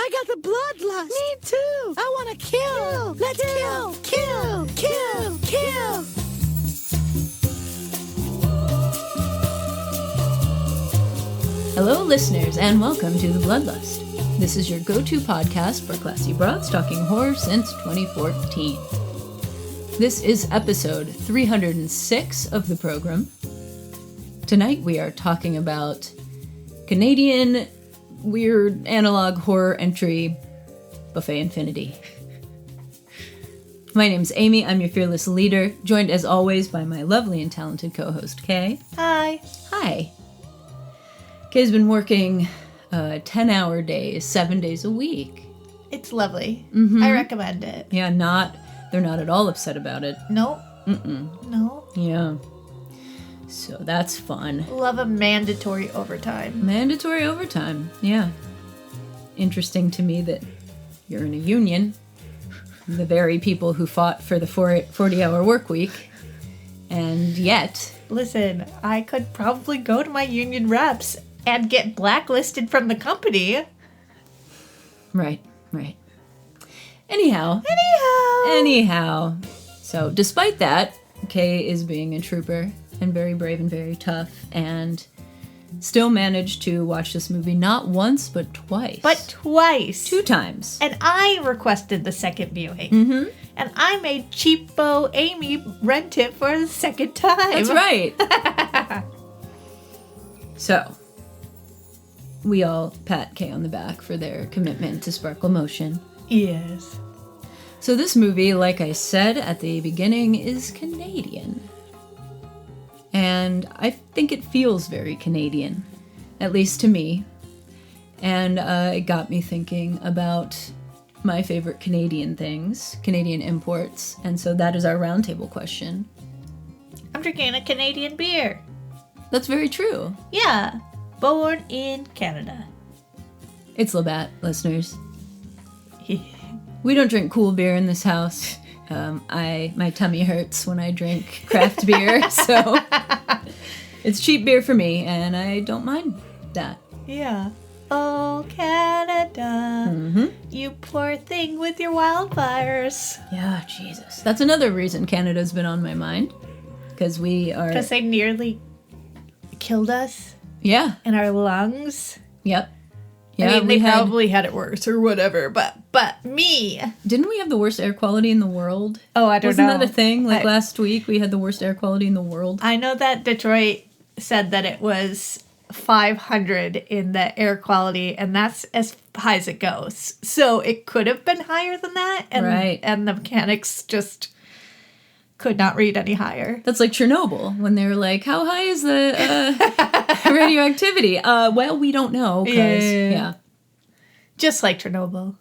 I got the bloodlust. Me too. I want to kill. Let's kill. Hello, listeners, and welcome to The Bloodlust. This is your go-to podcast for classy broads talking horror since 2014. This is episode 306 of the program. Tonight we are talking about Canadian weird analog horror entry Buffet Infinity. My name's Amy. I'm your fearless leader, joined as always by my lovely and talented co-host Kay. Hi. Hi. Kay's been working 10-hour days, 7 days a week. It's lovely. Mm-hmm. I recommend it. Yeah, they're not at all upset about it. Nope. Mm-mm. No. Yeah. So that's fun. Love a mandatory overtime. Mandatory overtime, yeah. Interesting to me that you're in a union, the very people who fought for the 40-hour work week, and yet... Listen, I could probably go to my union reps and get blacklisted from the company. Right. Anyhow. So, despite that, Kay is being a trooper and very brave and very tough, and still managed to watch this movie not once, but twice. 2 times. And I requested the second viewing. Mm-hmm. And I made cheapo Amy rent it for the second time. That's right. So, we all pat Kay on the back for their commitment to Sparkle Motion. Yes. So this movie, like I said at the beginning, is Canadian. And I think it feels very Canadian, at least to me. And it got me thinking about my favorite Canadian things, Canadian imports. And so that is our roundtable question. I'm drinking a Canadian beer. That's very true. Yeah. Born in Canada. It's Labatt, listeners. We don't drink cool beer in this house. My tummy hurts when I drink craft beer, so it's cheap beer for me, and I don't mind that. Yeah. Oh, Canada, you poor thing with your wildfires. Yeah, Jesus. That's another reason Canada's been on my mind, because Because they nearly killed us. Yeah. In our lungs. Yep. Yeah, I mean, they probably had it worse or whatever, but me. Didn't we have the worst air quality in the world? Oh, I don't Wasn't know. That a thing? Last week we had the worst air quality in the world. I know that Detroit said that it was 500 in the air quality, and that's as high as it goes. So it could have been higher than that, and right. And the mechanics just could not read any higher. That's like Chernobyl, when they were like, how high is the radioactivity? Well, we don't know, because, yeah. Just like Chernobyl.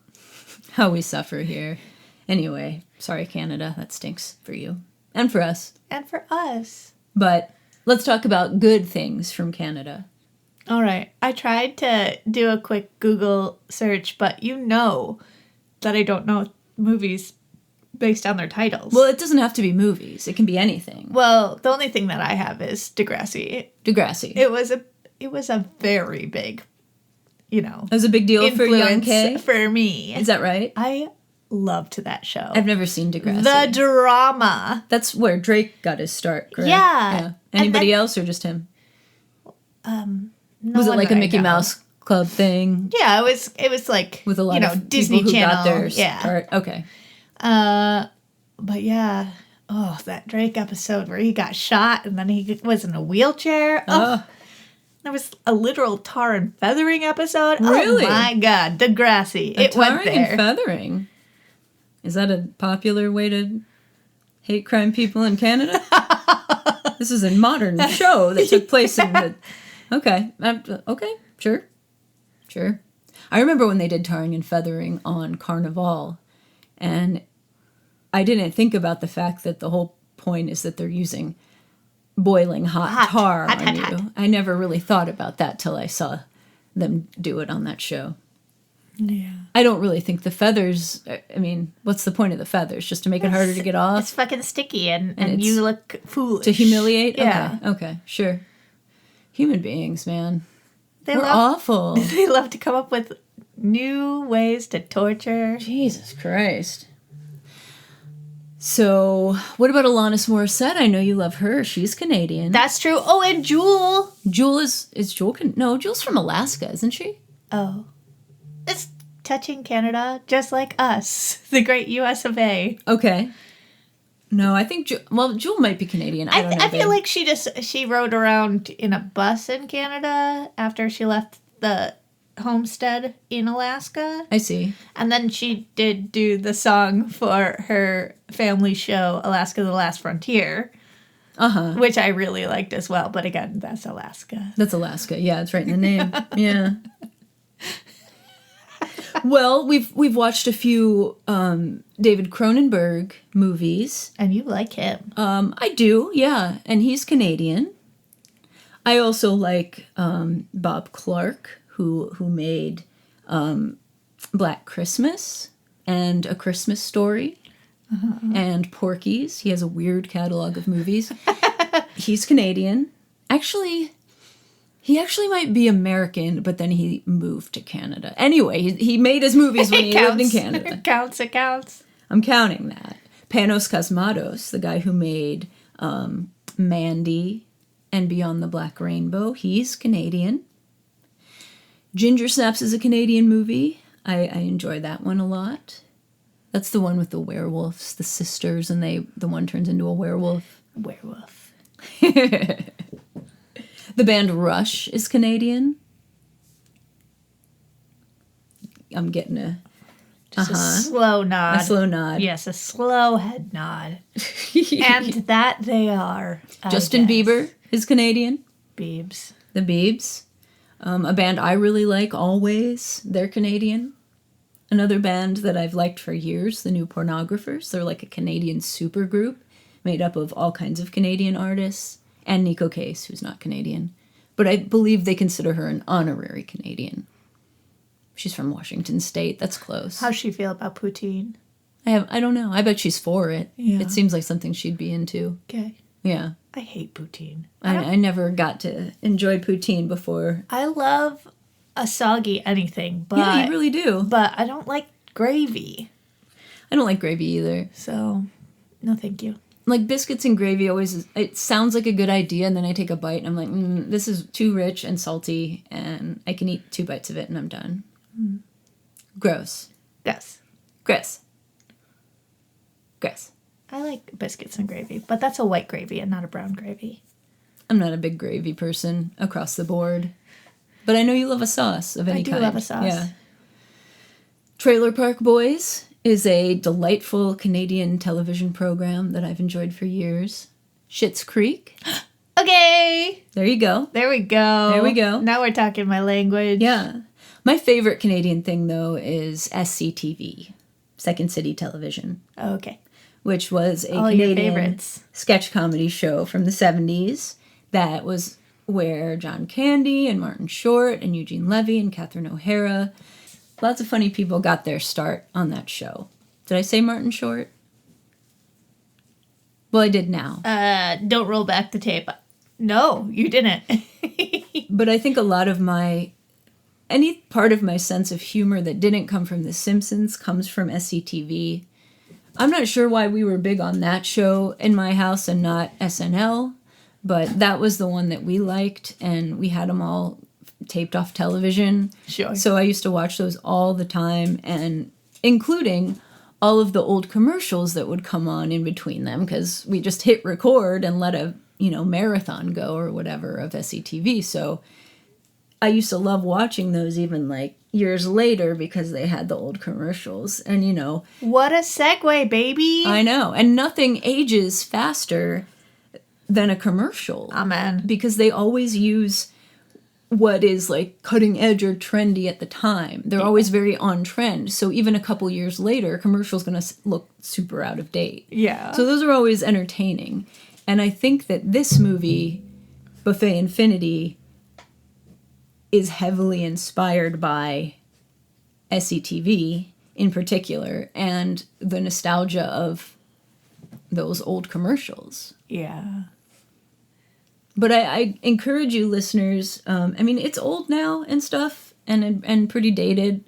How we suffer here. Anyway, sorry, Canada. That stinks for you. And for us. And for us. But let's talk about good things from Canada. All right. I tried to do a quick Google search, but you know that I don't know movies based on their titles. Well, it doesn't have to be movies. It can be anything. Well, the only thing that I have is Degrassi. It was a very big, It was a big deal for young Kay? For me. Is that right? I loved that show. I've never seen Degrassi. The drama. That's where Drake got his start, correct? Yeah. Anybody else or just him? No was it like a Mickey know. Mouse Club thing? Yeah, it was like, with a lot of Disney people who Channel. got their start. Okay. But yeah, that Drake episode where he got shot and then he was in a wheelchair. Oh, there was a literal tar and feathering episode. Really? Oh my God, Degrassi. It went there. Tarring and feathering. Is that a popular way to hate crime people in Canada? This is a modern show that took place in the... Okay. Okay. Sure. I remember when they did tarring and feathering on Carnival, and I didn't think about the fact that the whole point is that they're using boiling hot tar on you. I never really thought about that till I saw them do it on that show. Yeah. I don't really think the feathers, I mean, what's the point of the feathers? Just to make it harder to get off? It's fucking sticky and you look foolish. To humiliate? Yeah. Okay, sure. Human beings, man. We're awful. They love to come up with new ways to torture. Jesus Christ. So, what about Alanis Morissette? I know you love her. She's Canadian. That's true. Oh, and Jewel. Jewel is Jewel? No, Jewel's from Alaska, isn't she? Oh. It's touching Canada, just like us. The great US of A. Okay. No, I think Jewel might be Canadian. I don't know. I feel like she rode around in a bus in Canada after she left the homestead in Alaska. I see. And then she did do the song for her family show, Alaska: The Last Frontier. Uh-huh. Which I really liked as well. But again, that's Alaska. That's Alaska. Yeah, it's right in the name. Yeah. Well, we've watched a few David Cronenberg movies. And you like him. I do, yeah. And he's Canadian. I also like Bob Clark, who made Black Christmas and A Christmas Story and Porky's. He has a weird catalog of movies. He's Canadian. He actually might be American, but then he moved to Canada. Anyway, he made his movies when he lived in Canada. It counts. I'm counting that. Panos Cosmatos, the guy who made Mandy and Beyond the Black Rainbow, he's Canadian. Ginger Snaps is a Canadian movie. I enjoy that one a lot. That's the one with the werewolves, the sisters, and the one turns into a werewolf. Werewolf. The band Rush is Canadian. I'm getting a slow nod. A slow nod. Yes, a slow head nod. And that they are. Justin Bieber is Canadian. Biebs. The Biebs. A band I really like, Always. They're Canadian. Another band that I've liked for years, the New Pornographers. They're like a Canadian supergroup made up of all kinds of Canadian artists. And Nico Case, who's not Canadian. But I believe they consider her an honorary Canadian. She's from Washington State. That's close. How's she feel about poutine? I don't know. I bet she's for it. Yeah. It seems like something she'd be into. Okay. Yeah. I hate poutine. I never got to enjoy poutine before. I love a soggy anything, but... Yeah, you really do. But I don't like gravy. I don't like gravy either. So, no thank you. Like, biscuits and gravy always, it sounds like a good idea, and then I take a bite, and I'm like, this is too rich and salty, and I can eat 2 bites of it, and I'm done. Mm. Gross. Yes. Gross. Gross. I like biscuits and gravy, but that's a white gravy and not a brown gravy. I'm not a big gravy person across the board, but I know you love a sauce of any kind. I do love a sauce. Yeah. Trailer Park Boys is a delightful Canadian television program that I've enjoyed for years. Schitt's Creek. Okay. There you go. There we go. There we go. Now we're talking my language. Yeah. My favorite Canadian thing, though, is SCTV, Second City Television. Okay. Which was a All Canadian sketch comedy show from the 70s that was where John Candy and Martin Short and Eugene Levy and Catherine O'Hara, lots of funny people got their start on that show. Did I say Martin Short? Well, I did now. Don't roll back the tape. No, you didn't. But I think a lot of any part of my sense of humor that didn't come from The Simpsons comes from SCTV. I'm not sure why we were big on that show in my house and not SNL, but that was the one that we liked, and we had them all taped off television. Sure. So I used to watch those all the time, and including all of the old commercials that would come on in between them, because we just hit record and let a marathon go or whatever of SCTV. So I used to love watching those even like years later because they had the old commercials. And what a segue, baby. I know. And nothing ages faster than a commercial. Amen. Because they always use what is like cutting edge or trendy at the time. They're always very on trend. So even a couple years later, a commercial's going to look super out of date. Yeah. So those are always entertaining. And I think that this movie, Buffet Infinity, is heavily inspired by SCTV in particular and the nostalgia of those old commercials. Yeah. But I encourage you listeners, it's old now and stuff and pretty dated,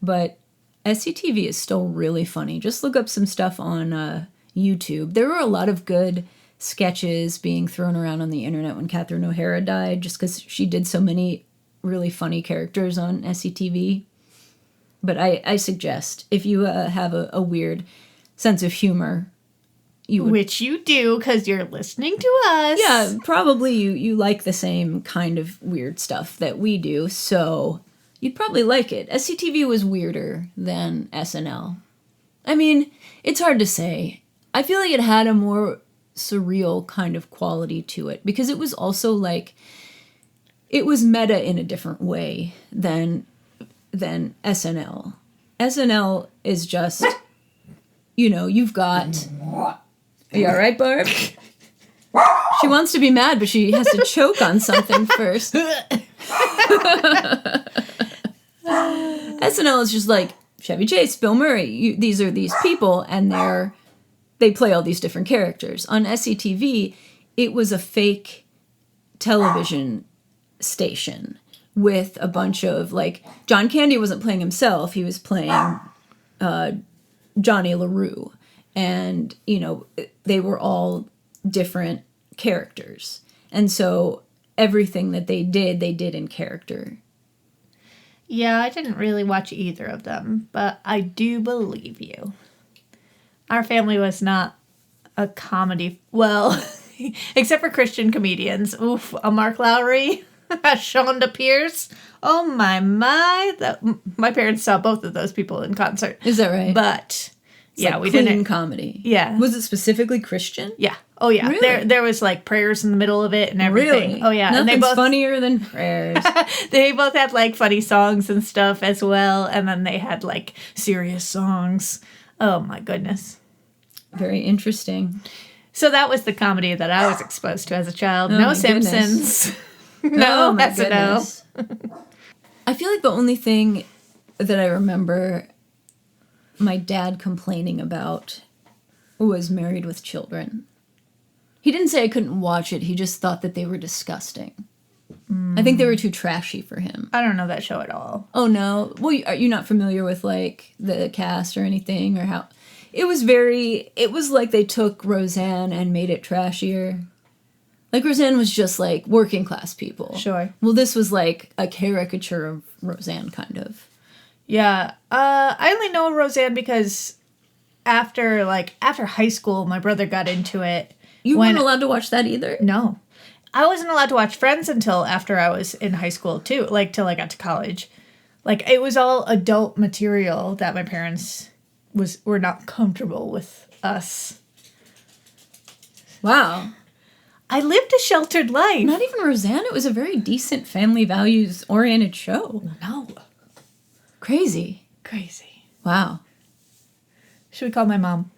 But SCTV is still really funny. Just look up some stuff on YouTube. There were a lot of good sketches being thrown around on the internet when Catherine O'Hara died, just because she did so many really funny characters on SCTV. But I suggest, if you have a weird sense of humor, you would, which you do because you're listening to us. Yeah, probably you like the same kind of weird stuff that we do, so you'd probably like it. SCTV was weirder than SNL. I mean, it's hard to say. I feel like it had a more surreal kind of quality to it, because it was also like, it was meta in a different way than SNL. SNL is just, you've got... Are you all right, Barb? She wants to be mad, but she has to choke on something first. SNL is just like Chevy Chase, Bill Murray. These are these people, and they play all these different characters. On SCTV, it was a fake television station with a bunch of, like, John Candy wasn't playing himself. He was playing Johnny LaRue. And, they were all different characters. And so everything that they did in character. Yeah, I didn't really watch either of them, but I do believe you. Our family was not a comedy, well, except for Christian comedians. Oof, a Mark Lowry, a Shonda Pierce. Oh my. My parents saw both of those people in concert. Is that right? But... It's yeah, like we clean didn't. Comedy. Yeah. Was it specifically Christian? Yeah. Oh, yeah. Really? There was, like, prayers in the middle of it and everything. Really? Oh, yeah. Nothing's and they both, funnier than prayers. they both had, like, funny songs and stuff as well. And then they had, like, serious songs. Oh, my goodness. Very interesting. So that was the comedy that I was exposed to as a child. Oh, No my Simpsons. No, No my SNL. goodness. I feel like the only thing that I remember my dad complaining about was Married with Children. He didn't say I couldn't watch it. He just thought that they were disgusting. I think they were too trashy for him. I don't know that show at all. Oh, no. Well, are you not familiar with, like, the cast or anything, or how... It was like they took Roseanne and made it trashier. Like, Roseanne was just, like, working class people. Sure. Well, this was, like, a caricature of Roseanne, kind of. Yeah. I only know Roseanne because after high school, my brother got into it. You weren't allowed to watch that either? No. I wasn't allowed to watch Friends until after I was in high school, too. Like, till I got to college. Like, it was all adult material that my parents were not comfortable with us. Wow. I lived a sheltered life. Not even Roseanne? It was a very decent family values-oriented show. No. Crazy. Wow. Should we call my mom?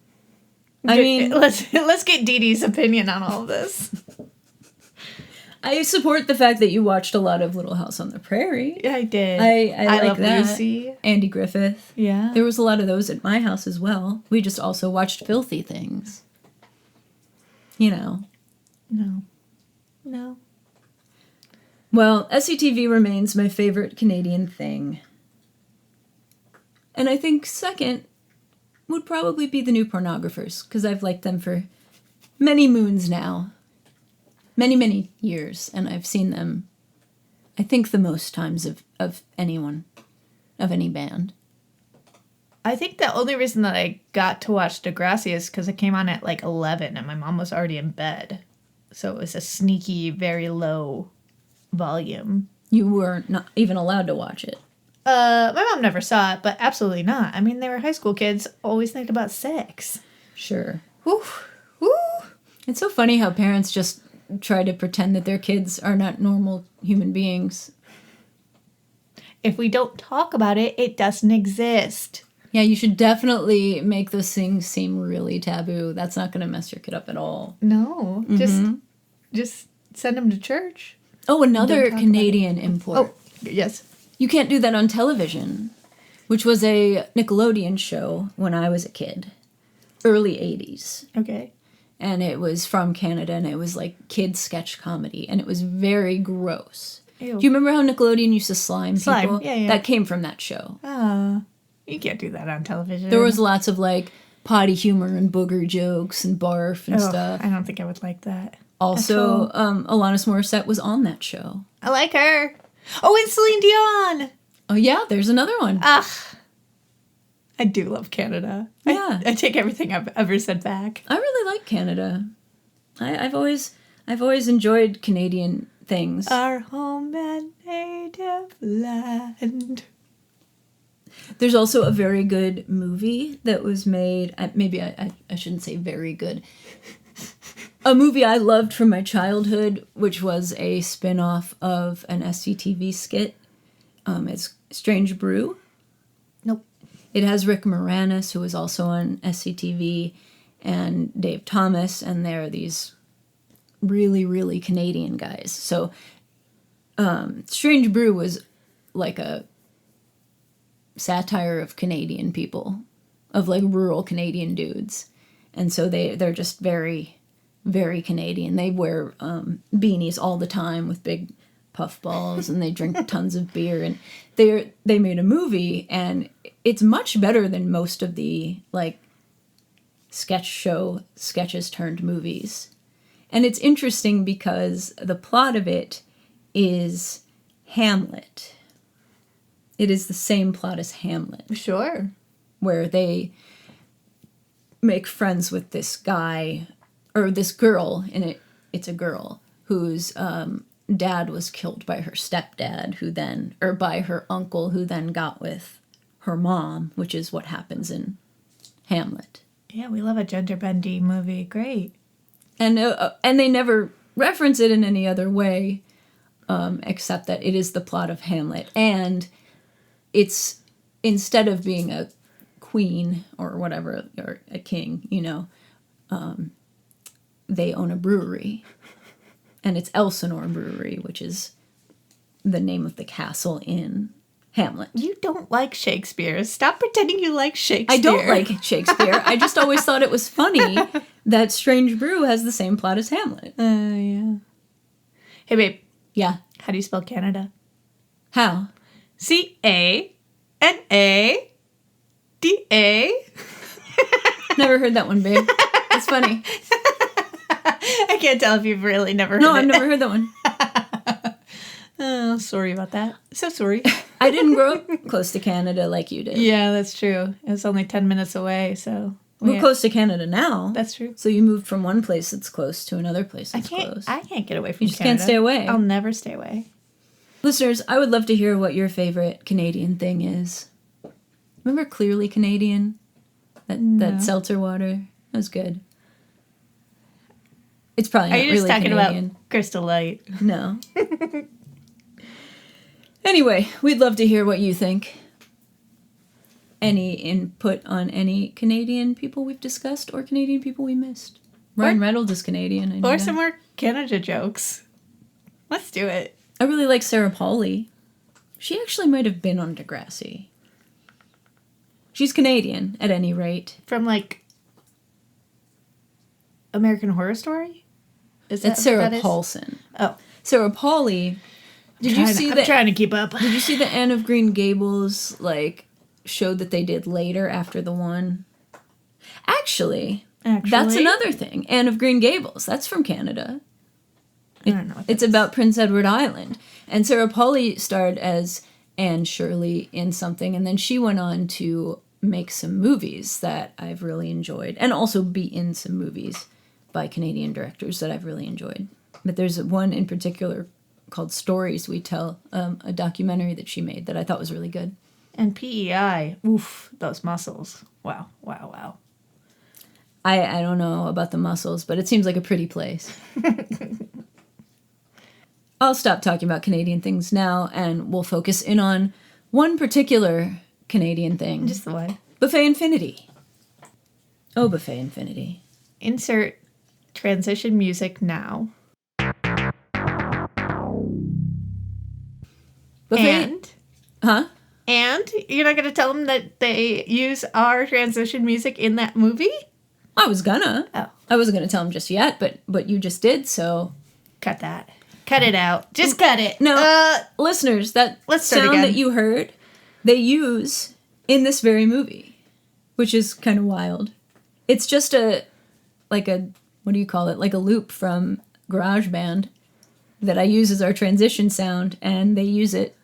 I mean... Let's get Dee Dee's opinion on all of this. I support the fact that you watched a lot of Little House on the Prairie. Yeah, I did. I like Love that. Lucy. Andy Griffith. Yeah. There was a lot of those at my house as well. We just also watched Filthy Things. No. Well, SCTV remains my favorite Canadian thing. And I think second would probably be the New Pornographers, because I've liked them for many moons now. Many, many years, and I've seen them, I think, the most times of anyone, of any band. I think the only reason that I got to watch Degrassi is because it came on at like 11 and my mom was already in bed. So it was a sneaky, very low volume. You were not even allowed to watch it. My mom never saw it, but absolutely not. I mean, they were high school kids, always thinking about sex. Sure. Woo. Woo. It's so funny how parents just try to pretend that their kids are not normal human beings. If we don't talk about it, it doesn't exist. Yeah, you should definitely make those things seem really taboo. That's not going to mess your kid up at all. No, just send them to church. Oh, another Canadian import. Oh, yes. You can't do that on television, which was a Nickelodeon show when I was a kid. Early 80s. Okay. And it was from Canada, and it was like kids sketch comedy, and it was very gross. Ew. Do you remember how Nickelodeon used to slime people? Yeah. That came from that show. Ah. You can't do that on television. There was lots of like potty humor and booger jokes and barf and stuff. I don't think I would like that. Also, Alanis Morissette was on that show. I like her. Oh, and Celine Dion. Oh yeah, there's another one. Ugh. I do love Canada. Yeah. I take everything I've ever said back. I really like Canada. I've always enjoyed Canadian things. Our home and native land. There's also a very good movie that was made. Maybe I shouldn't say very good. A movie I loved from my childhood, which was a spin-off of an SCTV skit. It's Strange Brew. Nope. It has Rick Moranis, who was also on SCTV, and Dave Thomas, and they're these really, really Canadian guys. So, Strange Brew was like a satire of Canadian people, of like rural Canadian dudes. And so they're just very, very Canadian. They wear beanies all the time with big puffballs, and they drink tons of beer. And they made a movie, and it's much better than most of the like sketches turned movies. And it's interesting because the plot of it is Hamlet. It is the same plot as Hamlet, Sure. where they make friends with this guy, or this girl, and it's a girl, whose dad was killed by her stepdad, or by her uncle, who then got with her mom, which is what happens in Hamlet. Yeah, we love a gender bendy movie. Great. And they never reference it in any other way, except that it is the plot of Hamlet. And it's, instead of being a queen or whatever, or a king, they own a brewery. And it's Elsinore Brewery, which is the name of the castle in Hamlet. You don't like Shakespeare. Stop pretending you like Shakespeare. I don't like Shakespeare. I just always thought it was funny that Strange Brew has the same plot as Hamlet. Yeah. Hey, babe. Yeah. How do you spell Canada? How? C-A-N-A-D-A. Never heard that one, babe. It's funny. I can't tell if you've really never heard it. No, I've never heard that one. Oh, sorry about that. So sorry. I didn't grow up close to Canada like you did. Yeah, that's true. It was only 10 minutes away, so... We're close to Canada now. That's true. So you moved from one place that's close to another place that's close. I can't get away from Canada. You just can't stay away. I'll never stay away. Listeners, I would love to hear what your favorite Canadian thing is. Remember Clearly Canadian? That seltzer water? That was good. It's probably not really really talking Canadian. about Crystal Light? No. Anyway, we'd love to hear what you think. Any input on any Canadian people we've discussed or Canadian people we missed? Ryan Reynolds is Canadian. I know Or that. some more Canada jokes. Let's do it. I really like Sarah Polley. She actually might have been on Degrassi. She's Canadian, at any rate. From, like, American Horror Story? Is that That's Sarah what that is? Paulson. Oh. Sarah Polley. I'm trying to keep up. Did you see the Anne of Green Gables, show that they did later after the one? Actually, that's another thing. Anne of Green Gables. That's from Canada. I don't know. It's about Prince Edward Island. And Sarah Polley starred as Anne Shirley in something, and then she went on to make some movies that I've really enjoyed, and also be in some movies by Canadian directors that I've really enjoyed. But there's one in particular called Stories We Tell, a documentary that she made that I thought was really good. And PEI. Oof, those muscles. Wow, wow, wow. I don't know about the muscles, but it seems like a pretty place. I'll stop talking about Canadian things now, and we'll focus in on one particular Canadian thing. Just the one. Buffet Infinity. Oh, Buffet Infinity. Insert transition music now. Buffet. And you're not going to tell them that they use our transition music in that movie? I was gonna. Oh. I wasn't gonna tell them just yet, but you just did, so... Cut that. Cut it out. Just cut it. No, listeners, that let's start sound again. that you heard, they use in this very movie, which is kind of wild. It's just what do you call it? Like a loop from GarageBand that I use as our transition sound, and they use it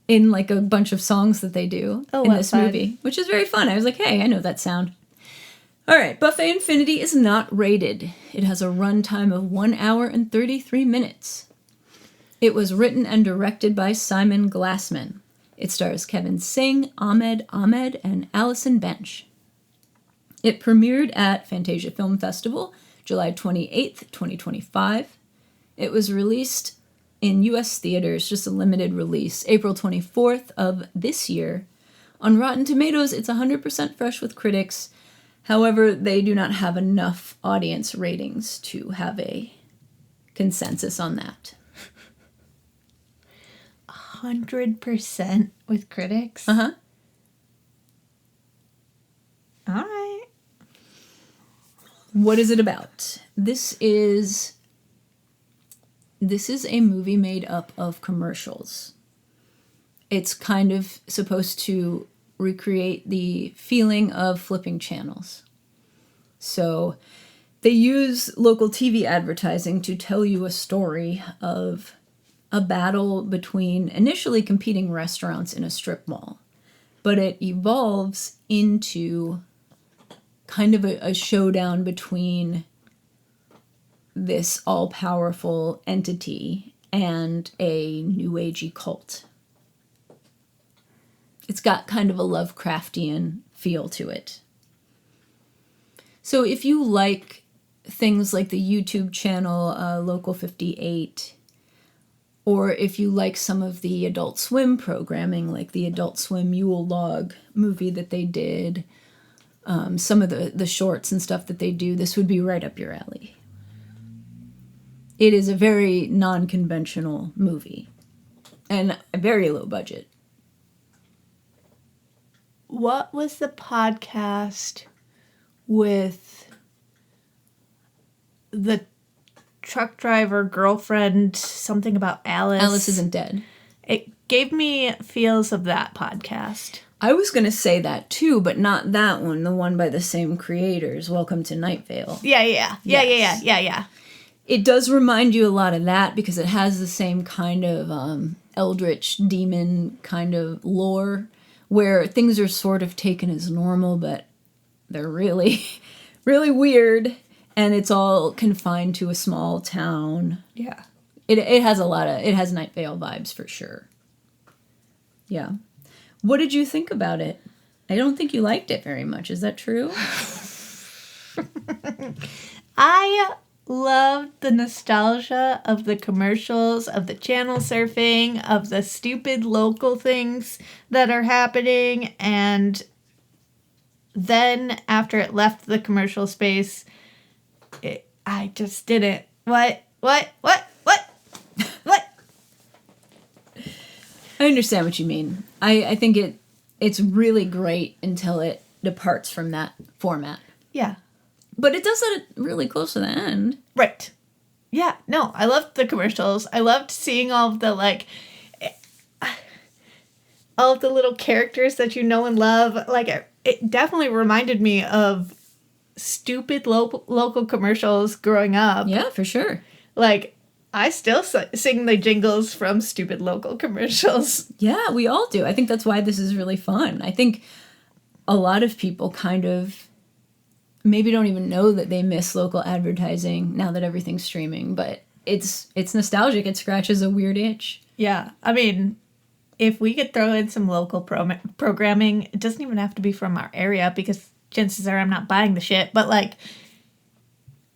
in like a bunch of songs that they do in this movie, which is very fun. I was like, hey, I know that sound. All right, Buffet Infinity is not rated. It has a runtime of 1 hour and 33 minutes. It was written and directed by Simon Glassman. It stars Kevin Singh, Ahmed, and Allison Bench. It premiered at Fantasia Film Festival, July 28th, 2025. It was released in U.S. theaters, just a limited release, April 24th of this year. On Rotten Tomatoes, it's 100% fresh with critics. However, they do not have enough audience ratings to have a consensus on that. 100% with critics? Uh-huh. All right. What is it about? This is a movie made up of commercials. It's kind of supposed to recreate the feeling of flipping channels. So they use local TV advertising to tell you a story of a battle between initially competing restaurants in a strip mall. But it evolves into kind of a showdown between this all-powerful entity and a new agey cult. It's got kind of a Lovecraftian feel to it. So if you like things like the YouTube channel Local 58, or if you like some of the Adult Swim programming, like the Adult Swim Yule Log movie that they did, some of the shorts and stuff that they do, this would be right up your alley. It is a very non-conventional movie and a very low budget. What was the podcast with the truck driver girlfriend, something about Alice? Alice Isn't Dead. It gave me feels of that podcast. I was going to say that too, but not that one, the one by the same creators, Welcome to Night Vale. Yeah. It does remind you a lot of that because it has the same kind of eldritch demon kind of lore where things are sort of taken as normal, but they're really, really weird, and it's all confined to a small town. Yeah. It has it has Night Vale vibes for sure. Yeah. What did you think about it? I don't think you liked it very much. Is that true? I loved the nostalgia of the commercials, of the channel surfing, of the stupid local things that are happening. And then after it left the commercial space, I just didn't. What? I understand what you mean. I think it's really great until it departs from that format. Yeah. But it does it really close to the end. Right. Yeah. No, I loved the commercials. I loved seeing all of the, all of the little characters that you know and love. Like, it definitely reminded me of stupid local commercials growing up. Yeah, for sure. Like, I still sing the jingles from stupid local commercials. Yeah, we all do. I think that's why this is really fun. I think a lot of people kind of maybe don't even know that they miss local advertising now that everything's streaming, but it's nostalgic. It scratches a weird itch. Yeah. I mean, if we could throw in some local programming, it doesn't even have to be from our area because chances are I'm not buying the shit, but like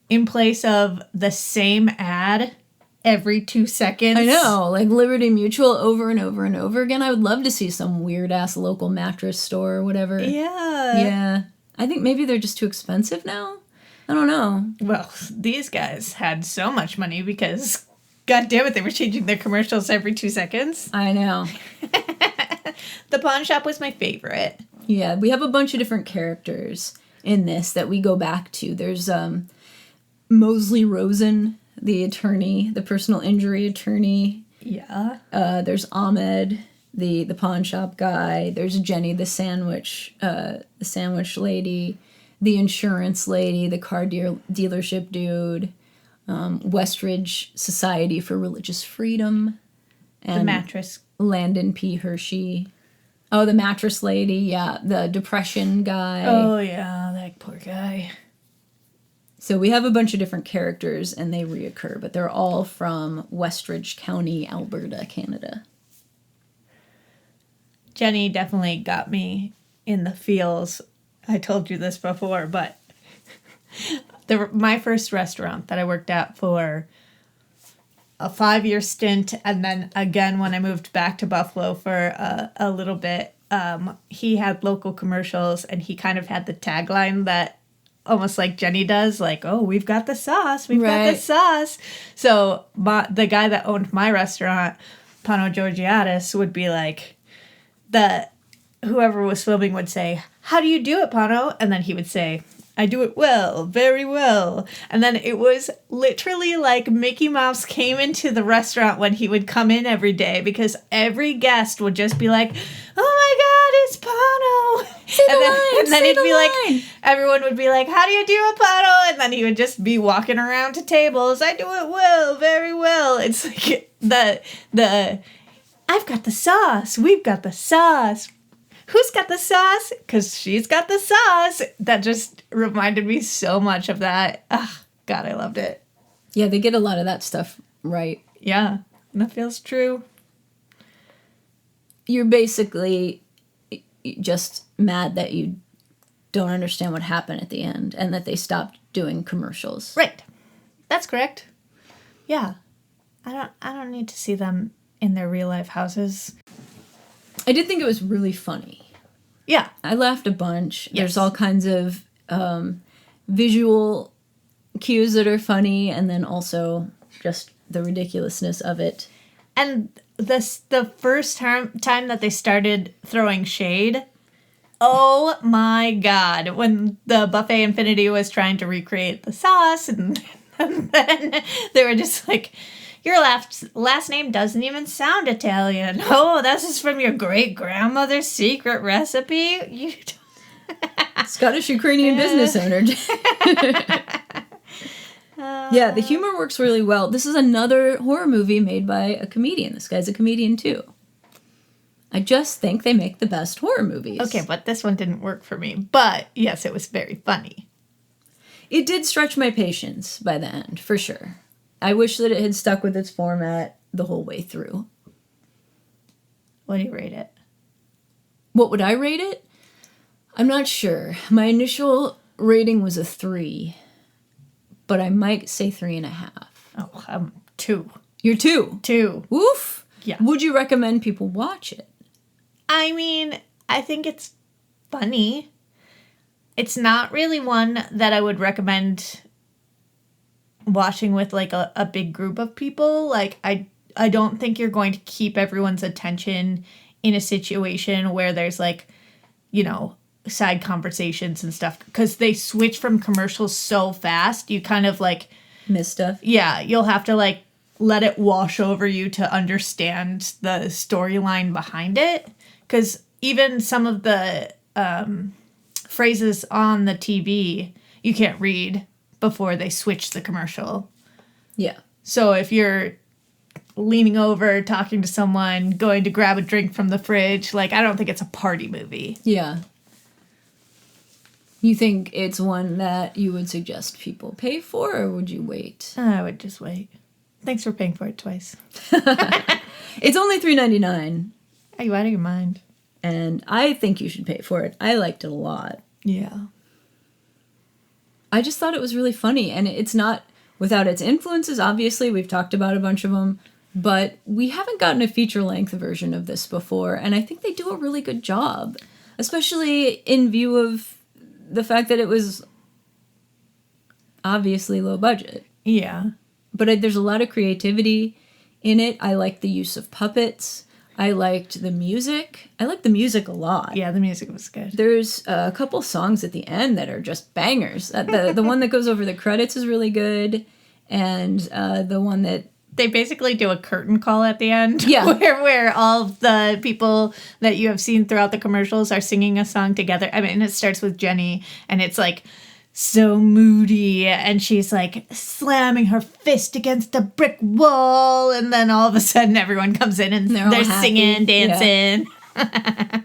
in place of the same ad every 2 seconds. I know, like Liberty Mutual over and over and over again. I would love to see some weird ass local mattress store or whatever. Yeah. Yeah. I think maybe they're just too expensive now. I don't know. Well, these guys had so much money because, god damn it, they were changing their commercials every 2 seconds. I know. The pawn shop was my favorite. Yeah, we have a bunch of different characters in this that we go back to. There's Mosley Rosen, the attorney, the personal injury attorney. Yeah. There's Ahmed, the pawn shop guy. There's Jenny, the sandwich lady, the insurance lady, the car dealership dude, Westridge Society for Religious Freedom, and The mattress. Landon P. Hershey. Oh, the mattress lady, yeah. The depression guy. Oh, yeah, that poor guy. So we have a bunch of different characters, and they reoccur, but they're all from Westridge County, Alberta, Canada. Jenny definitely got me in the feels. I told you this before, but my first restaurant that I worked at for a 5-year stint, and then again when I moved back to Buffalo for a little bit, he had local commercials, and he kind of had the tagline that almost like Jenny does, like, oh, we've got the sauce, we've got the sauce. So the guy that owned my restaurant, Pano Georgiadis, would be like, whoever was filming would say, how do you do it, Pano? And then he would say, I do it well, very well. And then it was literally like Mickey Mouse came into the restaurant when he would come in every day, because every guest would just be like, oh my God, it's Pano. And then he'd be like, everyone would be like, how do you do it, Pano? And then he would just be walking around to tables. I do it well, very well. It's like the I've got the sauce. We've got the sauce. Who's got the sauce? Because she's got the sauce. That just reminded me so much of that. Ah, God, I loved it. Yeah, they get a lot of that stuff right. Yeah, that feels true. You're basically just mad that you don't understand what happened at the end and that they stopped doing commercials. Right. That's correct. Yeah. I don't need to see them in their real life houses. I did think it was really funny. Yeah. I laughed a bunch. Yes. There's all kinds of visual cues that are funny, and then also just the ridiculousness of it. And the first time that they started throwing shade, oh my God, when the Buffet Infinity was trying to recreate the sauce, and then they were just like, your last name doesn't even sound Italian. Oh, this is from your great-grandmother's secret recipe? Scottish-Ukrainian business owner. Yeah, the humor works really well. This is another horror movie made by a comedian. This guy's a comedian, too. I just think they make the best horror movies. Okay, but this one didn't work for me. But, yes, it was very funny. It did stretch my patience by the end, for sure. I wish that it had stuck with its format the whole way through. What do you rate it? What would I rate it? I'm not sure. My initial rating was a 3, but I might say 3.5. Oh, I'm 2. You're 2? 2. Woof! Yeah. Would you recommend people watch it? I mean, I think it's funny. It's not really one that I would recommend watching with like a big group of people. Like I don't think you're going to keep everyone's attention in a situation where there's like, you know, side conversations and stuff, because they switch from commercials so fast. You kind of like Miss stuff. Yeah, you'll have to like let it wash over you to understand the storyline behind it, because even some of the phrases on the TV you can't read before they switch the commercial. Yeah. So if you're leaning over, talking to someone, going to grab a drink from the fridge, like, I don't think it's a party movie. Yeah. You think it's one that you would suggest people pay for, or would you wait? I would just wait. Thanks for paying for it twice. It's only $3.99. Are you out of your mind? And I think you should pay for it. I liked it a lot. Yeah. I just thought it was really funny, and it's not without its influences. Obviously, we've talked about a bunch of them, but we haven't gotten a feature-length version of this before, and I think they do a really good job, especially in view of the fact that it was obviously low budget. Yeah. But there's a lot of creativity in it. I like the use of puppets. I liked the music. I liked the music a lot. Yeah, the music was good. There's a couple songs at the end that are just bangers. The one that goes over the credits is really good, and the one that They basically do a curtain call at the end. Yeah. Where all of the people that you have seen throughout the commercials are singing a song together. I mean, it starts with Jenny, and it's like so moody, and she's like slamming her fist against a brick wall, and then all of a sudden everyone comes in and they're singing, dancing. Yeah.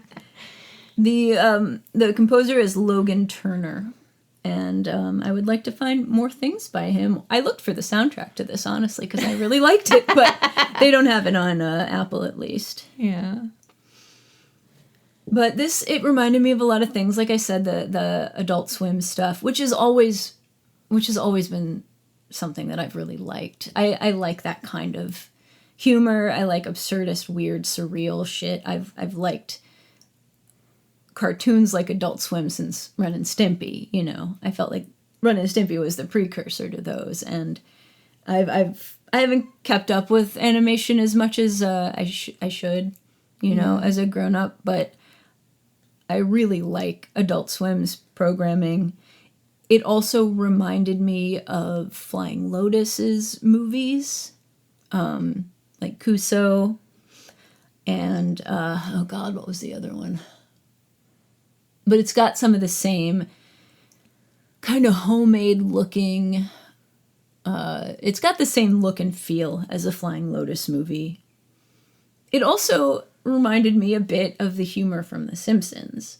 The composer is Logan Turner. And I would like to find more things by him. I looked for the soundtrack to this, honestly, because I really liked it, but they don't have it on Apple, at least. Yeah. But it reminded me of a lot of things. Like I said, the Adult Swim stuff, which has always been something that I've really liked. I like that kind of humor. I like absurdist, weird, surreal shit. I've liked cartoons like Adult Swim since Ren and Stimpy, you know. I felt like Ren and Stimpy was the precursor to those, and I haven't kept up with animation as much as I should, you know, as a grown up, but I really like Adult Swim's programming. It also reminded me of Flying Lotus's movies, like Kuso, and oh god, what was the other one? But it's got some of the same kind of homemade looking, it's got the same look and feel as a Flying Lotus movie. It also reminded me a bit of the humor from The Simpsons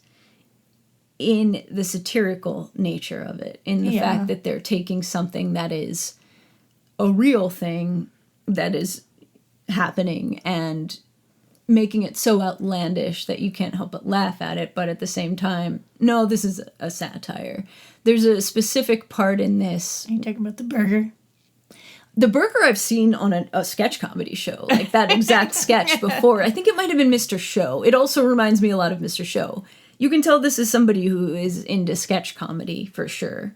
in the satirical nature of it, in the fact that they're taking something that is a real thing that is happening and making it so outlandish that you can't help but laugh at it, but at the same time, no, this is a satire. There's a specific part in this. Are you talking about the burger? The burger I've seen on a sketch comedy show, like that exact sketch before. I think it might have been Mr. Show. It also reminds me a lot of Mr. Show. You can tell this is somebody who is into sketch comedy for sure.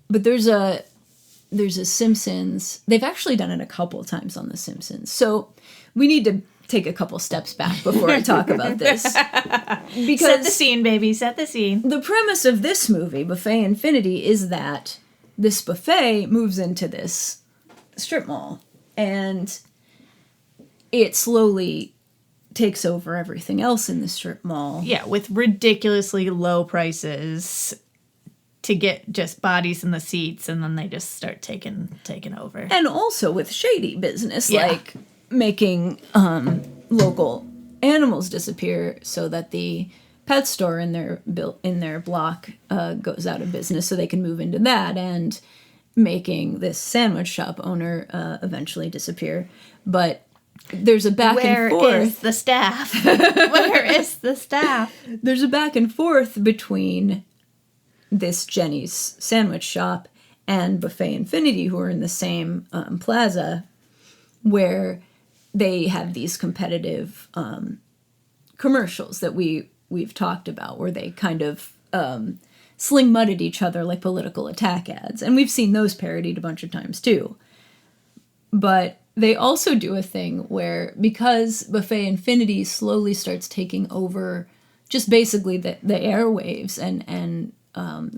But there's a Simpsons. They've actually done it a couple of times on The Simpsons. So we need to take a couple steps back before I talk about this. Because set the scene, baby. Set the scene. The premise of this movie, Buffet Infinity, is that this buffet moves into this strip mall. And it slowly takes over everything else in the strip mall. Yeah, with ridiculously low prices to get just bodies in the seats, and then they just start taking over. And also with shady business, like making local animals disappear so that the pet store in their block goes out of business, so they can move into that, and making this sandwich shop owner eventually disappear. But there's a back and forth. Where is the staff? Where is the staff? There's a back and forth between this Jenny's sandwich shop and Buffet Infinity, who are in the same plaza, where they have these competitive commercials that we've talked about, where they kind of sling mud at each other like political attack ads. And we've seen those parodied a bunch of times too. But they also do a thing where, because Buffet Infinity slowly starts taking over just basically the airwaves and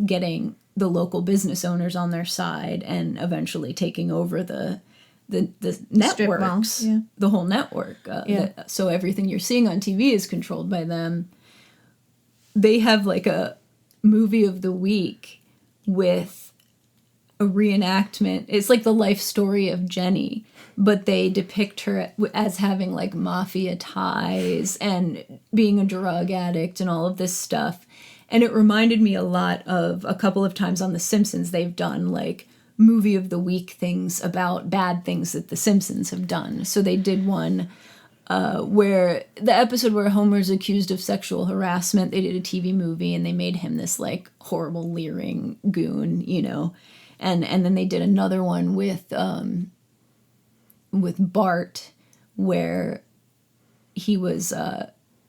getting the local business owners on their side, and eventually taking over the networks, the whole network. So everything you're seeing on TV is controlled by them. They have like a movie of the week with a reenactment. It's like the life story of Jenny, but they depict her as having like mafia ties and being a drug addict and all of this stuff. And it reminded me a lot of a couple of times on The Simpsons they've done like movie of the week things about bad things that The Simpsons have done. So they did one where the episode where Homer's accused of sexual harassment, they did a TV movie and they made him this like horrible leering goon, you know. And then they did another one with Bart, where he was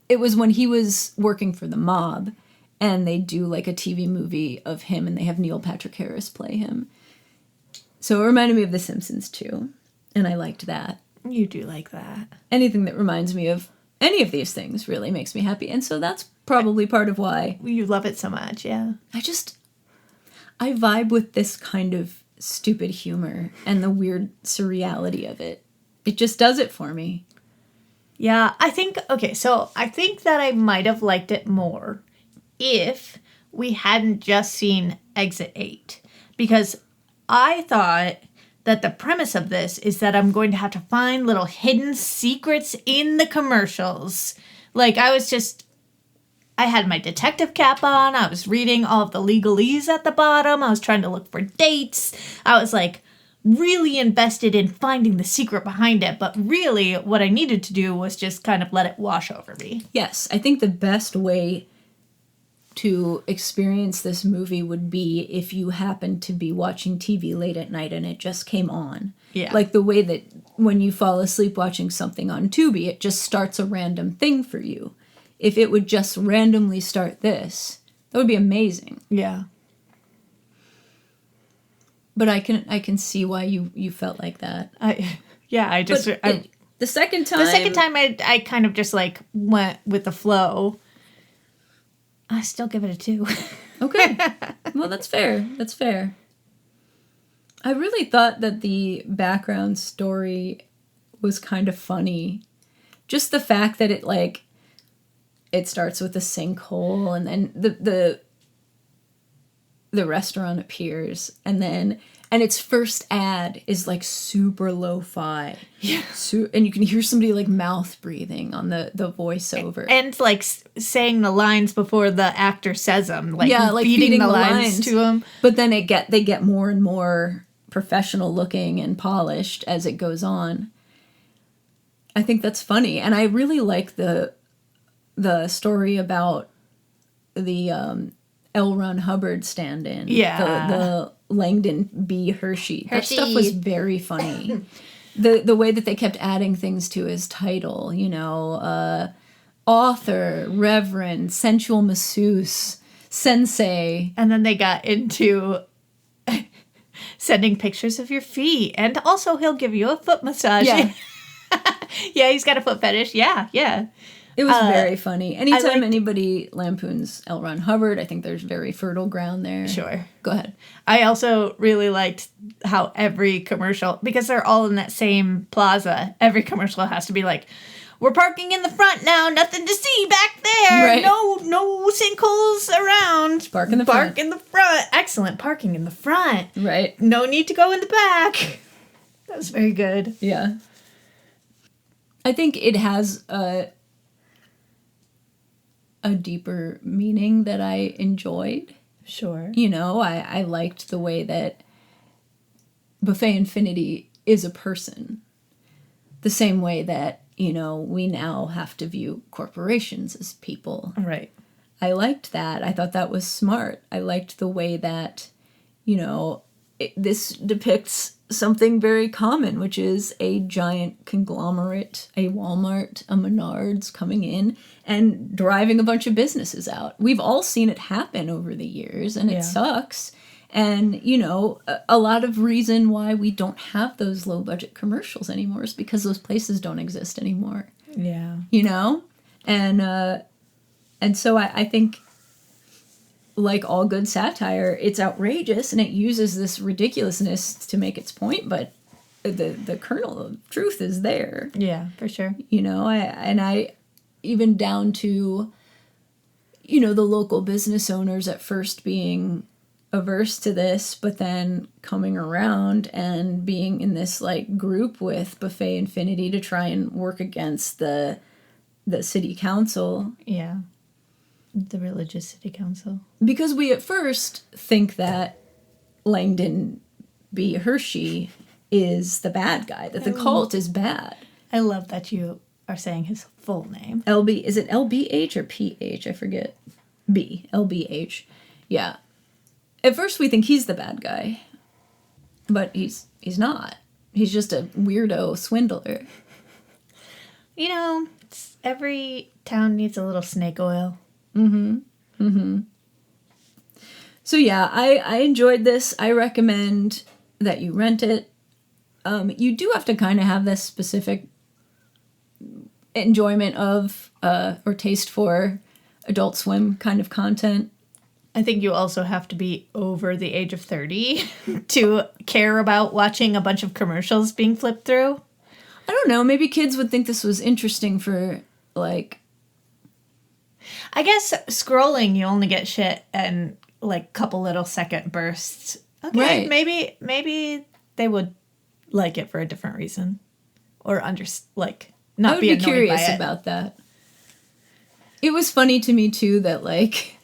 it was when he was working for the mob, and they do like a TV movie of him, and they have Neil Patrick Harris play him. So it reminded me of The Simpsons too, and I liked that. You do like that. Anything that reminds me of any of these things really makes me happy, and so that's probably part of why you love it so much. Yeah, I vibe with this kind of stupid humor and the weird surreality of it. It just does it for me. Yeah, I think that I might have liked it more if we hadn't just seen Exit 8. Because I thought that the premise of this is that I'm going to have to find little hidden secrets in the commercials. Like, I had my detective cap on. I was reading all of the legalese at the bottom. I was trying to look for dates. I was like really invested in finding the secret behind it. But really what I needed to do was just kind of let it wash over me. Yes, I think the best way to experience this movie would be if you happened to be watching TV late at night and it just came on. Yeah. Like the way that when you fall asleep watching something on Tubi, it just starts a random thing for you. If it would just randomly start this, that would be amazing. Yeah. But I can see why you felt like that. The second time I kind of just like went with the flow. I still give it a 2. Okay. Well, that's fair. That's fair. I really thought that the background story was kind of funny. Just the fact that it starts with a sinkhole and then the restaurant appears and its first ad is like super lo-fi. Yeah. And you can hear somebody like mouth breathing on the voiceover. And like saying the lines before the actor says them. Like, feeding the lines to him. But then they get more and more professional looking and polished as it goes on. I think that's funny. And I really like the story about the L. Ron Hubbard stand-in. Yeah. The Langdon B. Hershey. That stuff was very funny. The way that they kept adding things to his title, author, reverend, sensual masseuse, sensei. And then they got into sending pictures of your feet. And also he'll give you a foot massage. Yeah. Yeah, he's got a foot fetish. Yeah. It was very funny. Anytime anybody lampoons L. Ron Hubbard, I think there's very fertile ground there. Sure. Go ahead. I also really liked how every commercial, because they're all in that same plaza, every commercial has to be like, we're parking in the front now, nothing to see back there. Right. No sinkholes around. Park in the Park front. in the front. Excellent. Parking in the front. Right. No need to go in the back. That was very good. Yeah. I think it has a deeper meaning that I enjoyed. Sure. I liked the way that Buffet Infinity is a person. The same way that, we now have to view corporations as people. Right. I liked that. I thought that was smart. I liked the way that, this depicts something very common, which is a giant conglomerate, a Walmart, a Menards coming in and driving a bunch of businesses out. We've all seen it happen over the years, and it sucks. And, a lot of reason why we don't have those low-budget commercials anymore is because those places don't exist anymore. Yeah. And so I think, like all good satire, it's outrageous and it uses this ridiculousness to make its point, but the kernel of truth is there. Yeah, for sure. I even down to, the local business owners at first being averse to this, but then coming around and being in this group with Buffet Infinity to try and work against the city council. Yeah. The religious city council. Because we at first think that Langdon B. Hershey is the bad guy, that the cult is bad. I love that you are saying his full name. LB, is it LBH or PH? I forget. LBH. Yeah. At first we think he's the bad guy, but he's not. He's just a weirdo swindler. Every town needs a little snake oil. So yeah, I enjoyed this. I recommend that you rent it. You do have to kind of have this specific enjoyment of or taste for Adult Swim kind of content. I think you also have to be over the age of 30 to care about watching a bunch of commercials being flipped through. I don't know. Maybe kids would think this was interesting for, like... I guess scrolling, you only get shit and, like, couple little second bursts. Okay, Right. maybe they would like it for a different reason. Or, not I would be be annoyed curious by it. about that. It was funny to me, too, that, like...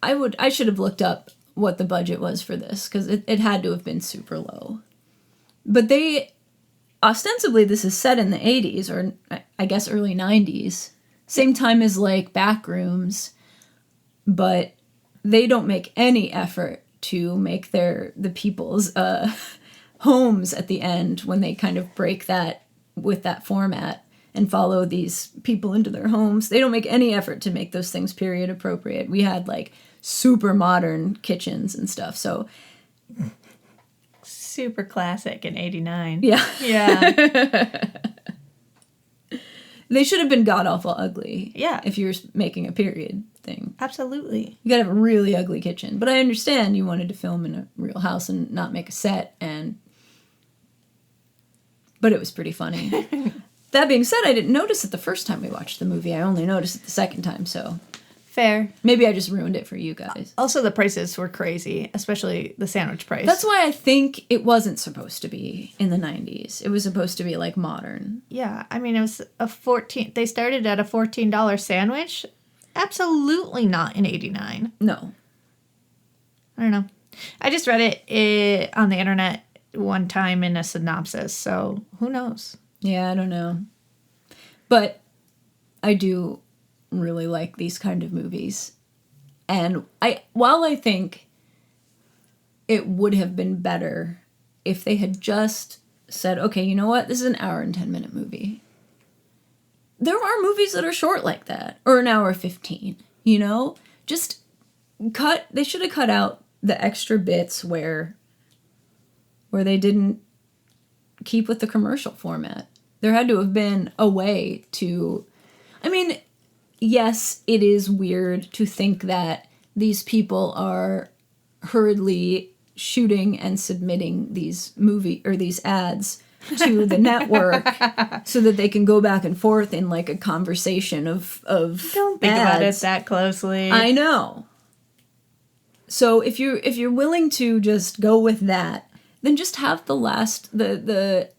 I should have looked up what the budget was for this, because it had to have been super low. But ostensibly this is set in the 80s, or I guess early 90s. Same time as, like, Backrooms, but they don't make any effort to make the people's homes at the end when they kind of break that with that format and follow these people into their homes. They don't make any effort to make those things period appropriate. We had, like, super modern kitchens and stuff, so... Super classic in 89. Yeah. Yeah. They should have been god-awful ugly. Yeah. If you're making a period thing. Absolutely. You gotta have a really ugly kitchen. But I understand you wanted to film in a real house and not make a set, but it was pretty funny. That being said, I didn't notice it the first time we watched the movie. I only noticed it the second time, so... Fair. Maybe I just ruined it for you guys. Also, the prices were crazy, especially the sandwich price. That's why I think it wasn't supposed to be in the 90s. It was supposed to be, like, modern. Yeah, I mean, it was they started at a $14 sandwich. Absolutely not in 89. No. I don't know. I just read it on the internet one time in a synopsis, so who knows? Yeah, I don't know. But I do really like these kind of movies. And while I think it would have been better if they had just said, okay, you know what? This is an hour and 10-minute movie. There are movies that are short like that, or an hour 15, you know? Just they should have cut out the extra bits where they didn't keep with the commercial format. There had to have been a way to... I mean, yes, it is weird to think that these people are hurriedly shooting and submitting these these ads to the network so that they can go back and forth in, like, a conversation of Don't think about it that closely. I know. So if you're willing to just go with that, then just have the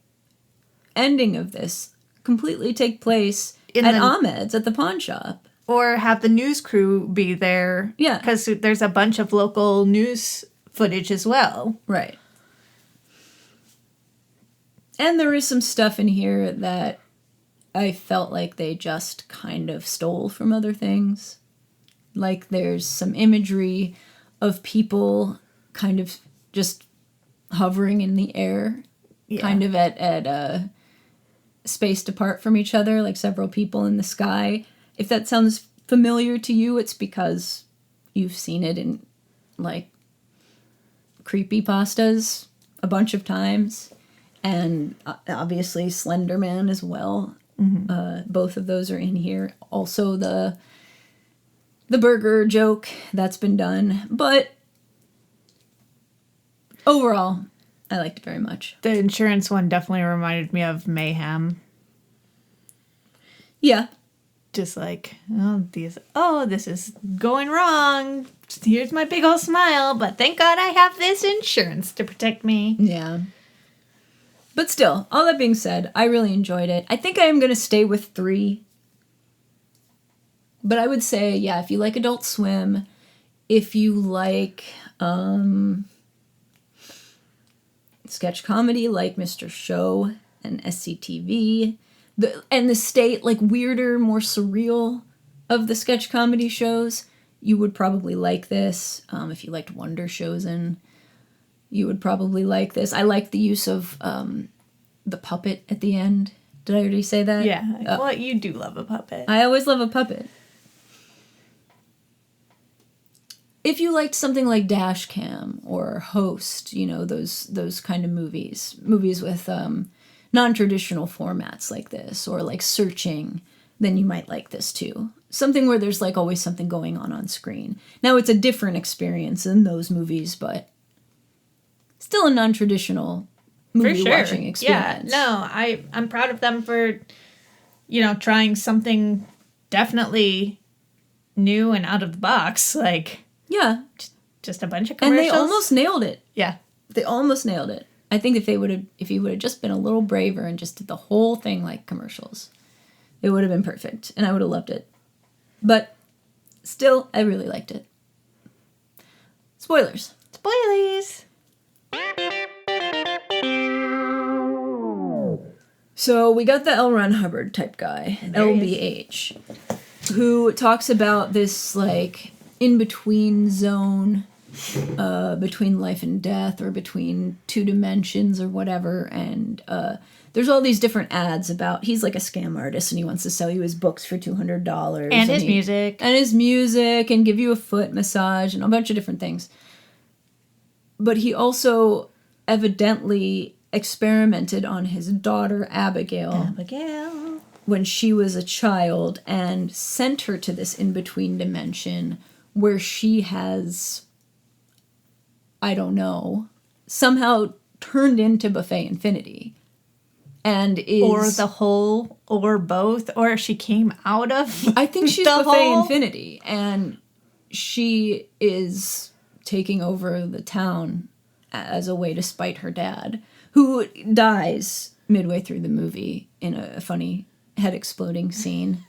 ending of this completely take place at Ahmed's at the pawn shop. Or have the news crew be there. Yeah. Because there's a bunch of local news footage as well. Right. And there is some stuff in here that I felt like they just kind of stole from other things. Like, there's some imagery of people kind of just hovering in the air, kind of at spaced apart from each other, like several people in the sky. If that sounds familiar to you, it's because you've seen it in, like, creepypastas a bunch of times. And obviously Slender Man as well. Mm-hmm. Both of those are in here. Also the burger joke, that's been done. But overall, I liked it very much. The insurance one definitely reminded me of Mayhem. Yeah. Just like, this is going wrong. Here's my big old smile, but thank God I have this insurance to protect me. Yeah. But still, all that being said, I really enjoyed it. I think I am going to stay with 3. But I would say, yeah, if you like Adult Swim, if you like sketch comedy like Mr. Show and SCTV, and the state, like, weirder, more surreal of the sketch comedy shows, you would probably like this. If you liked Wonder Chosen, you would probably like this. I like the use of the puppet at the end. Did I already say that? Yeah. Well, you do love a puppet. I always love a puppet. If you liked something like Dash Cam or Host, you know, those kind of movies with non-traditional formats like this, or like Searching, then you might like this too. something where there's like always something going on screen. Now it's a different experience in those movies, but still a non-traditional movie watching experience. Yeah, no, I'm proud of them for, trying something definitely new and out of the box. Like, yeah, just a bunch of commercials. And they almost nailed it. Yeah. They almost nailed it. I think if he would have just been a little braver and just did the whole thing like commercials, it would have been perfect, and I would have loved it. But still, I really liked it. Spoilers. Spoilies. So we got the L. Ron Hubbard type guy, LBH, who talks about this like in-between zone between life and death, or between two dimensions or whatever, and there's all these different ads about he's like a scam artist and he wants to sell you his books for $200 and his music and give you a foot massage and a bunch of different things. But he also evidently experimented on his daughter Abigail when she was a child and sent her to this in-between dimension where she has, I don't know, somehow turned into Buffet Infinity. And is... Or the whole, or both, or she came out of I think she's the Buffet whole... Infinity, and she is taking over the town as a way to spite her dad, who dies midway through the movie in a funny head-exploding scene,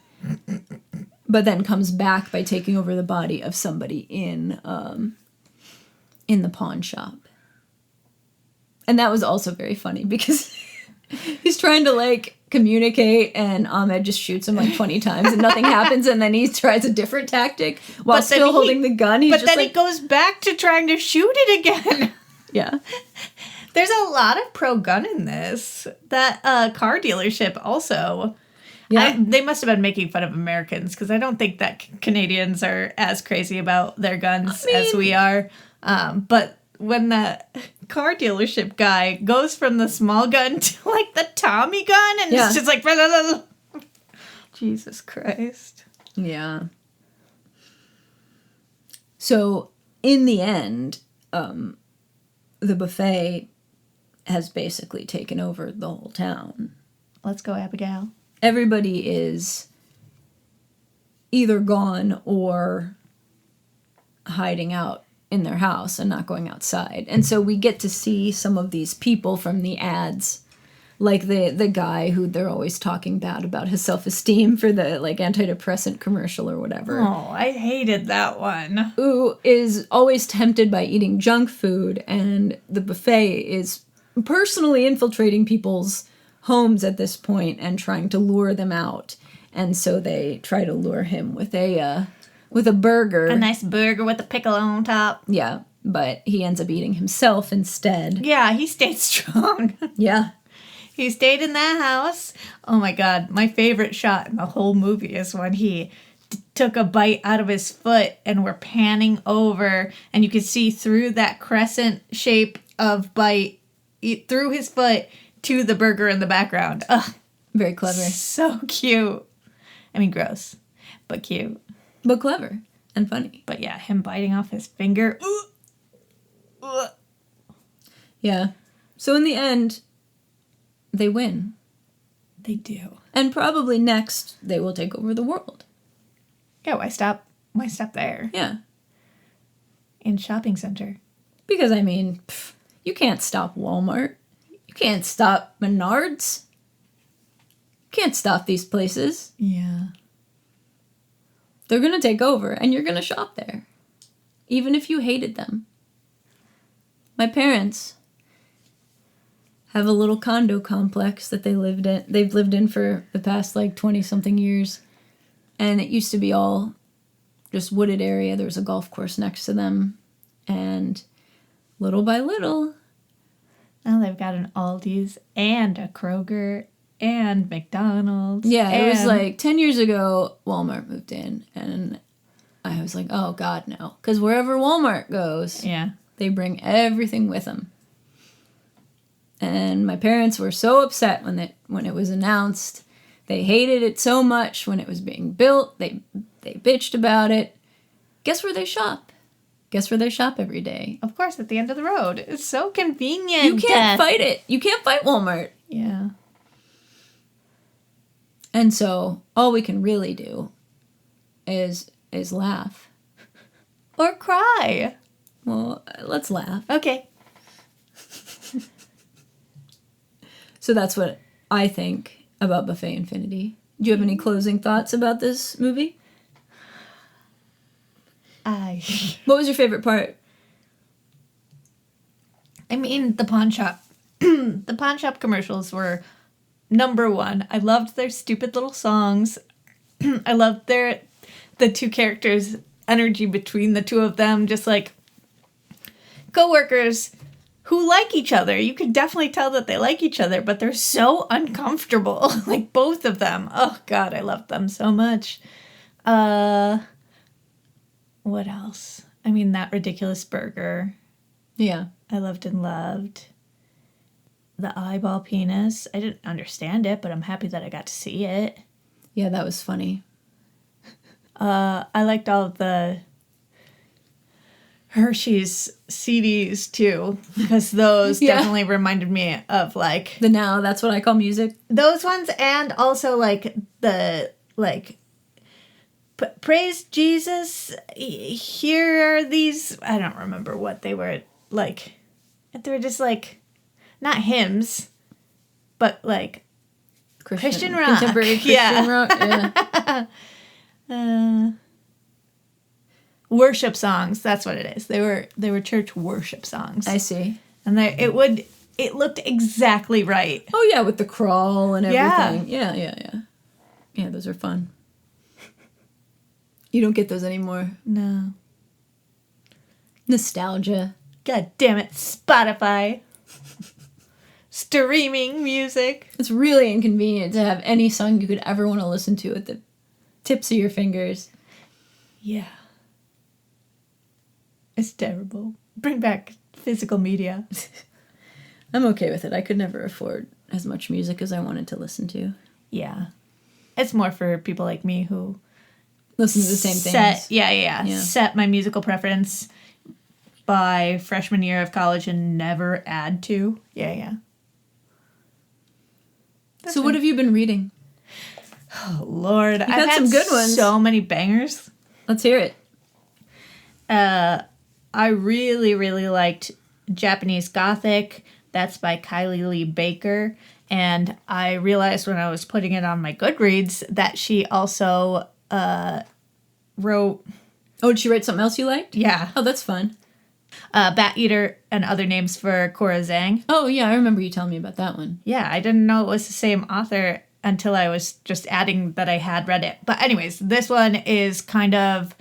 but then comes back by taking over the body of somebody in the pawn shop. And that was also very funny because he's trying to like communicate and Ahmed just shoots him like 20 times and nothing happens, and then he tries a different tactic while still holding the gun. But then he goes back to trying to shoot it again. Yeah. There's a lot of pro-gun in this. That car dealership also. Yeah. They must have been making fun of Americans, because I don't think that Canadians are as crazy about their guns as we are. But when the car dealership guy goes from the small gun to like the Tommy gun, and it's just like, Jesus Christ. Yeah. So in the end, the buffet has basically taken over the whole town. Let's go, Abigail. Everybody is either gone or hiding out in their house and not going outside. And so we get to see some of these people from the ads, like the guy who they're always talking bad about his self-esteem for the like antidepressant commercial or whatever. Oh, I hated that one. Who is always tempted by eating junk food, and the buffet is personally infiltrating people's homes at this point and trying to lure them out. And so they try to lure him with a burger. A nice burger with a pickle on top. Yeah, but he ends up eating himself instead. Yeah, he stayed strong. Yeah. He stayed in that house. Oh my God, my favorite shot in the whole movie is when he took a bite out of his foot and we're panning over and you could see through that crescent shape of bite through his foot to the burger in the background. Ugh. Very clever. So cute. I mean, gross, but cute. But clever and funny. But yeah, him biting off his finger. Yeah. So in the end, they win. They do. And probably next, they will take over the world. Yeah, why stop? Why stop there? Yeah. In shopping center. Because, I mean, you can't stop Walmart. You can't stop Menards. You can't stop these places. Yeah. They're going to take over, and you're going to shop there. Even if you hated them. My parents have a little condo complex that they've lived in for the past, 20-something years. And it used to be all just wooded area. There was a golf course next to them. And little by little... Now they've got an Aldi's and a Kroger and McDonald's. Yeah, it was 10 years ago, Walmart moved in. And I was like, oh, God, no. Because wherever Walmart goes, they bring everything with them. And my parents were so upset when it was announced They hated it so much when it was being built. They bitched about it. Guess where they shop? Guess where they shop every day? Of course, at the end of the road. It's so convenient. You can't fight it. You can't fight Walmart. Yeah. And so all we can really do is laugh. Or cry. Well, let's laugh. Okay. So that's what I think about Buffet Infinity. Do you have any closing thoughts about this movie? What was your favorite part? I mean, the pawn shop. The pawn shop commercials were number one. I loved their stupid little songs. I loved the two characters' energy between the two of them. Just like co-workers who like each other. You could definitely tell that they like each other, but they're so uncomfortable. Like both of them. Oh God, I loved them so much. What else? I mean, that ridiculous burger. Yeah. I loved and loved. The eyeball penis. I didn't understand it, but I'm happy that I got to see it. Yeah, that was funny. I liked all of the Hershey's CDs too, because those definitely reminded me of like The Now, that's what I call music. those ones, and also like the like praise Jesus. Here are these. I don't remember what they were like. They were just like not hymns, but like Christian rock. Contemporary Christian rock. Yeah. Worship songs. That's what it is. They were church worship songs. I see. And it looked exactly right. Oh yeah, with the crawl and Yeah. everything. Yeah. Yeah, those are fun. You don't get those anymore. No. Nostalgia. God damn it, Spotify. Streaming music. It's really inconvenient to have any song you could ever want to listen to at the tips of your fingers. Yeah. It's terrible. Bring back physical media. I'm okay with it. I could never afford as much music as I wanted to listen to. Yeah. It's more for people like me who Listen to the same things. Yeah. Set my musical preference by freshman year of college and never add to. Yeah. So what have you been reading? Oh, Lord. I've had some good ones. So many bangers. Let's hear it. I really, really liked Japanese Gothic. That's by Kylie Lee Baker. And I realized when I was putting it on my Goodreads that she also wrote... Oh, did she write something else you liked? Yeah. Oh, that's fun. Bat Eater and Other Names for Cora Zhang. Oh, yeah, I remember you telling me about that one. Yeah, I didn't know it was the same author until I was just adding that I had read it. But anyways, this one is kind of...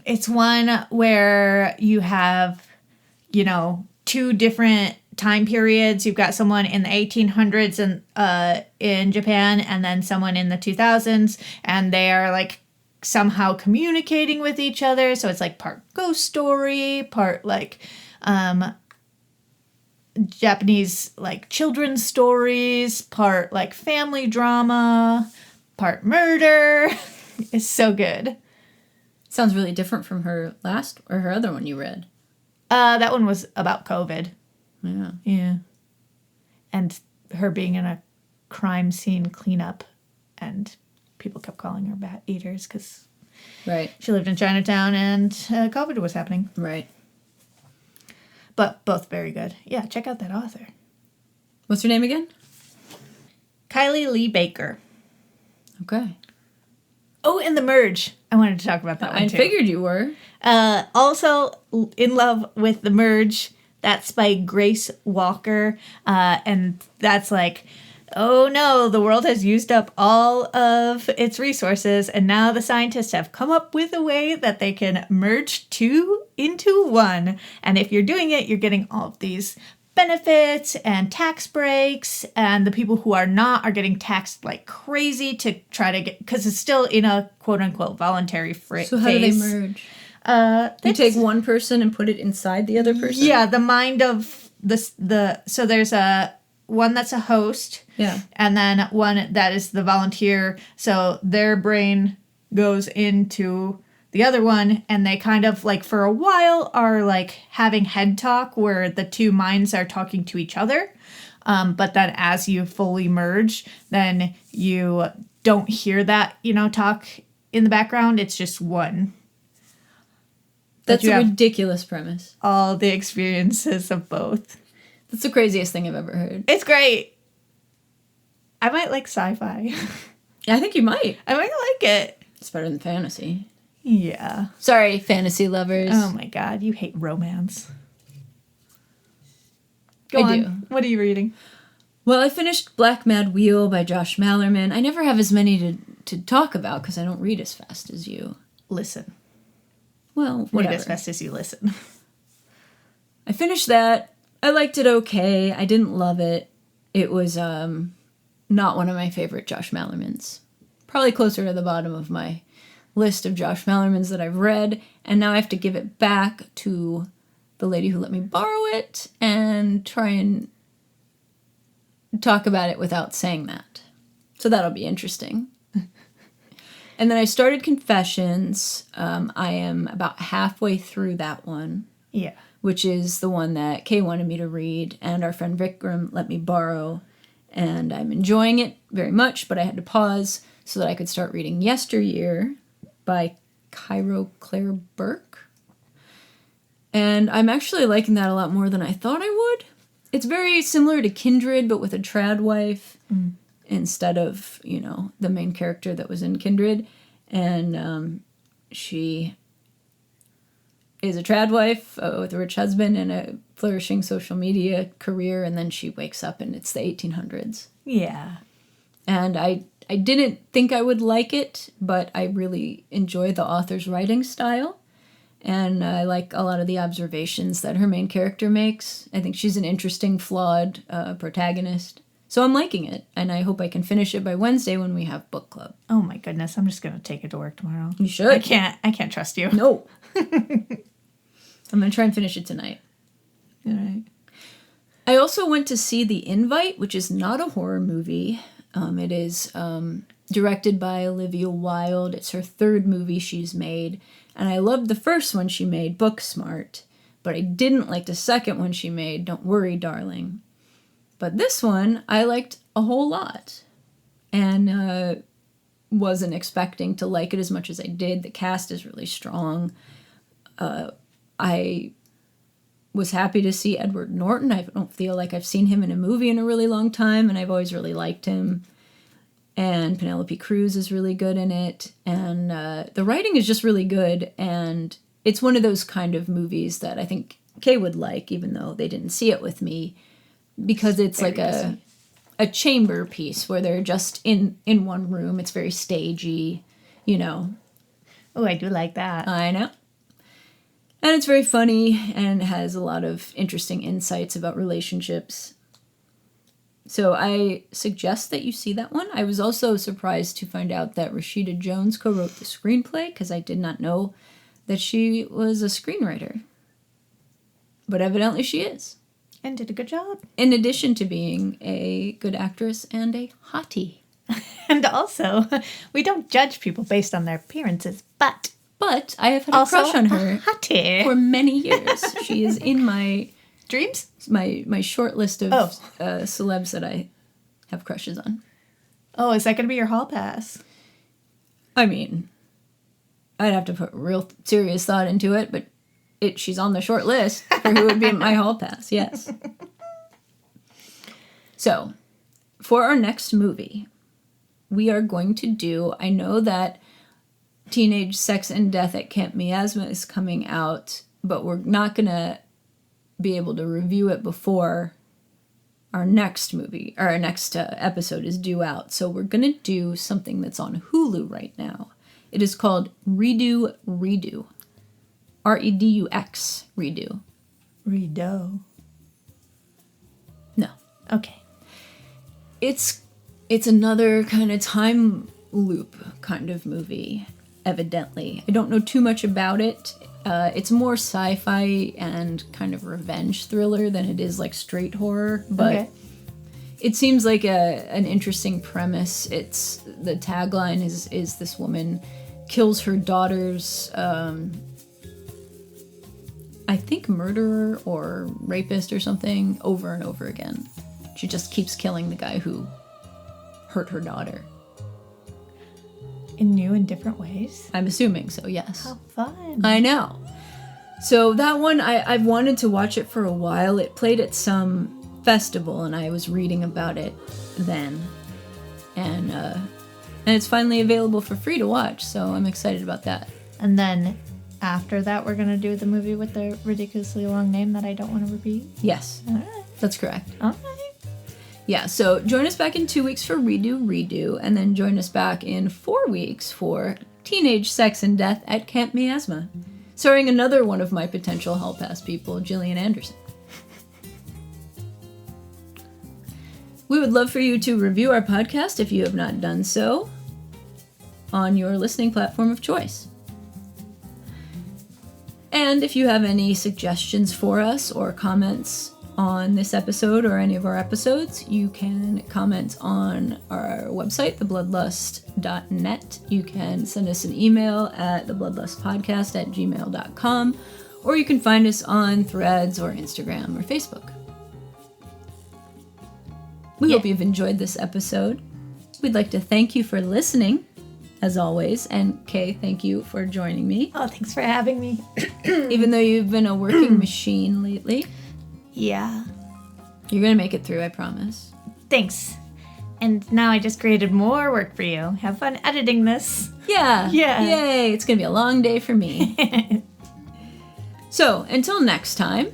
It's one where you have, two different time periods. You've got someone in the 1800s in Japan, and then someone in the 2000s, and they are like somehow communicating with each other. So it's like part ghost story, part like Japanese like children's stories, part like family drama, part murder. It's so good. Sounds really different from her other one you read. That one was about COVID. Yeah. Yeah. And her being in a crime scene cleanup, and people kept calling her bat eaters because Right. she lived in Chinatown and COVID was happening. Right. But both very good. Yeah, check out that author. What's her name again? Kylie Lee Baker. Okay. Oh, and The Merge. I wanted to talk about that one too. I figured you were. Also in love with The Merge. That's by Grace Walker. And that's like, oh no, the world has used up all of its resources, and now the scientists have come up with a way that they can merge two into one. And if you're doing it, you're getting all of these benefits and tax breaks, and the people who are not are getting taxed like crazy to try to get, because it's still in a quote-unquote voluntary phase. So how do they merge? You take one person and put it inside the other person? Yeah, the mind of so there's a one that's a host. Yeah. And then one that is the volunteer. So their brain goes into the other one, and they kind of, like, for a while are, like, having head talk where the two minds are talking to each other. But then as you fully merge, then you don't hear that, talk in the background. It's just one. That's a ridiculous premise. All the experiences of both. That's the craziest thing I've ever heard. It's great. I might like sci-fi. I think you might. I might like it. It's better than fantasy. Yeah. Sorry, fantasy lovers. Oh my god, you hate romance. Go I on. do. What are you reading? Well, I finished Black Mad Wheel by Josh Malerman. I never have as many to talk about because I don't read as fast as you. Listen. Well, whatever. Read as fast as you listen. I finished that. I liked it okay. I didn't love it. It was not one of my favorite Josh Malermans. Probably closer to the bottom of my list of Josh Malermans that I've read. And now I have to give it back to the lady who let me borrow it and try and talk about it without saying that. So that'll be interesting. And then I started Confessions. I am about halfway through that one. Yeah. Which is the one that Kay wanted me to read and our friend Vikram let me borrow. And I'm enjoying it very much, but I had to pause so that I could start reading Yesteryear by Cairo Claire Burke. And I'm actually liking that a lot more than I thought I would. It's very similar to Kindred, but with a trad wife instead of, the main character that was in Kindred. And she is a trad wife with a rich husband and a flourishing social media career, and then she wakes up and it's the 1800s. Yeah. And I didn't think I would like it, but I really enjoy the author's writing style. And I like a lot of the observations that her main character makes. I think she's an interesting, flawed protagonist. So I'm liking it, and I hope I can finish it by Wednesday when we have book club. Oh my goodness, I'm just gonna take it to work tomorrow. You should. I can't trust you. No. I'm gonna try and finish it tonight. All right. I also went to see The Invite, which is not a horror movie. It is directed by Olivia Wilde. It's her third movie she's made. And I loved the first one she made, Booksmart. But I didn't like the second one she made, Don't Worry, Darling. But this one, I liked a whole lot. And wasn't expecting to like it as much as I did. The cast is really strong. I was happy to see Edward Norton. I don't feel like I've seen him in a movie in a really long time, and I've always really liked him. And Penelope Cruz is really good in it. And the writing is just really good. And it's one of those kind of movies that I think Kay would like, even though they didn't see it with me, because it's very like a chamber piece where they're just in one room. It's very stagey, Oh, I do like that. I know. And it's very funny and has a lot of interesting insights about relationships. So I suggest that you see that one. I was also surprised to find out that Rashida Jones co-wrote the screenplay, because I did not know that she was a screenwriter. But evidently she is. And did a good job. In addition to being a good actress and a hottie. And also, we don't judge people based on their appearances, but I have had a crush on her hottie for many years. She is in my dreams? My short list of celebs that I have crushes on. Oh, is that going to be your hall pass? I mean, I'd have to put real serious thought into it, but she's on the short list for who would be my hall pass, yes. So, for our next movie, we are going to do, I know that Teenage Sex and Death at Camp Miasma is coming out, but we're not going to be able to review it before our next movie, or our next episode is due out. So we're going to do something that's on Hulu right now. It is called Redo Redo. Redux Redo. Redo. No. Okay. It's another kind of time loop kind of movie, evidently. I don't know too much about it. It's more sci-fi and kind of revenge thriller than it is like straight horror, but it seems like an interesting premise. It's the tagline is this woman kills her daughter's I think murderer or rapist or something over and over again. She just keeps killing the guy who hurt her daughter. In new and different ways? I'm assuming so, yes. How fun. I know. So that one, I've wanted to watch it for a while. It played at some festival, and I was reading about it then. And it's finally available for free to watch, so I'm excited about that. And then after that, we're going to do the movie with the ridiculously long name that I don't want to repeat? Yes. All right. That's correct. All right. Yeah, so join us back in 2 weeks for Redo, and then join us back in 4 weeks for Teenage Sex and Death at Camp Miasma, starring another one of my potential Hall Pass people, Gillian Anderson. We would love for you to review our podcast if you have not done so on your listening platform of choice. And if you have any suggestions for us or comments on this episode or any of our episodes, you can comment on our website, thebloodlust.net. You can send us an email at thebloodlustpodcast@gmail.com, or you can find us on Threads or Instagram or Facebook. We hope you've enjoyed this episode. We'd like to thank you for listening, as always, and Kay, thank you for joining me. Oh, thanks for having me. Even though you've been a working machine lately. Yeah. You're gonna make it through, I promise. Thanks. And now I just created more work for you. Have fun editing this. Yeah. Yeah. Yay. It's gonna be a long day for me. So, until next time,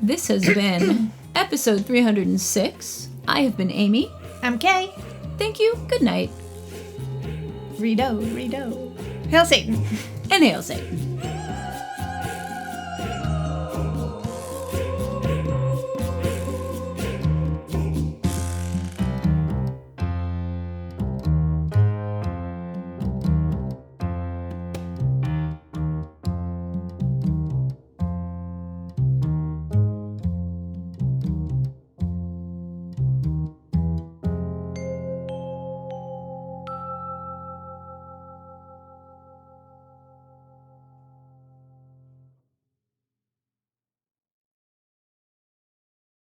this has been episode 306. I have been Amy. I'm Kay. Thank you. Good night. Redo. Hail Satan. And hail Satan.